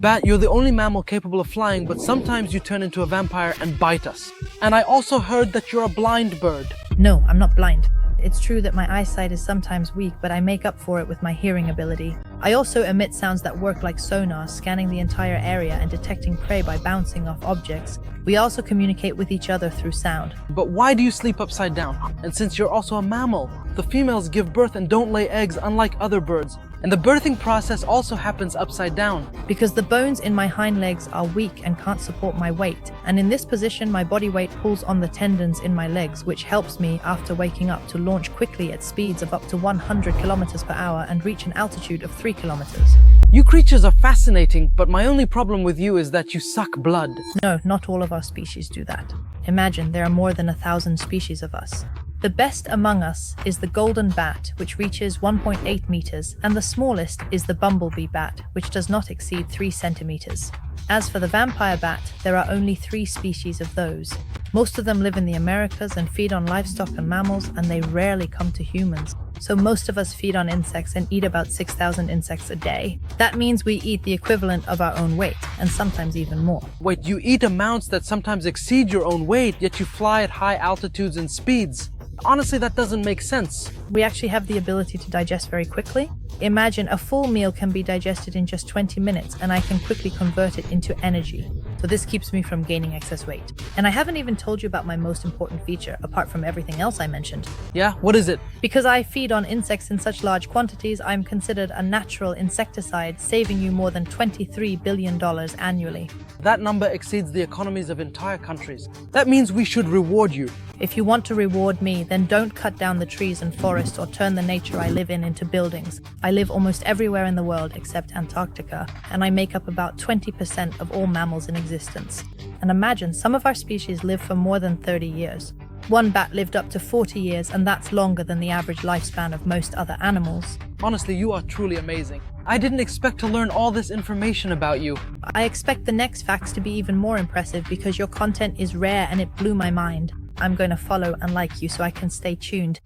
Bat, you're the only mammal capable of flying, but sometimes you turn into a vampire and bite us. And I also heard that you're a blind bird. No, I'm not blind. It's true that my eyesight is sometimes weak, but I make up for it with my hearing ability. I also emit sounds that work like sonar, scanning the entire area and detecting prey by bouncing off objects. We also communicate with each other through sound. But why do you sleep upside down? And since you're also a mammal, the females give birth and don't lay eggs unlike other birds. And the birthing process also happens upside down. Because the bones in my hind legs are weak and can't support my weight. And in this position, my body weight pulls on the tendons in my legs, which helps me, after waking up, to launch quickly at speeds of up to 100 kilometers per hour and reach an altitude of 3 kilometers. You creatures are fascinating, but my only problem with you is that you suck blood. No, not all of our species do that. Imagine there are more than 1,000 species of us. The best among us is the golden bat, which reaches 1.8 meters, and the smallest is the bumblebee bat, which does not exceed 3 centimeters. As for the vampire bat, there are only 3 species of those. Most of them live in the Americas and feed on livestock and mammals, and they rarely come to humans. So most of us feed on insects and eat about 6,000 insects a day. That means we eat the equivalent of our own weight, and sometimes even more. Wait, you eat amounts that sometimes exceed your own weight, yet you fly at high altitudes and speeds. Honestly, that doesn't make sense. We actually have the ability to digest very quickly. Imagine a full meal can be digested in just 20 minutes, and I can quickly convert it into energy. So this keeps me from gaining excess weight. And I haven't even told you about my most important feature, apart from everything else I mentioned. Yeah, what is it? Because I feed on insects in such large quantities, I'm considered a natural insecticide, saving you more than $23 billion annually. That number exceeds the economies of entire countries. That means we should reward you. If you want to reward me, then don't cut down the trees and forests or turn the nature I live in into buildings. I live almost everywhere in the world except Antarctica, and I make up about 20% of all mammals in existence. And imagine, some of our species live for more than 30 years. One bat lived up to 40 years, and that's longer than the average lifespan of most other animals. Honestly, you are truly amazing. I didn't expect to learn all this information about you. I expect the next facts to be even more impressive because your content is rare and it blew my mind. I'm going to follow and like you so I can stay tuned.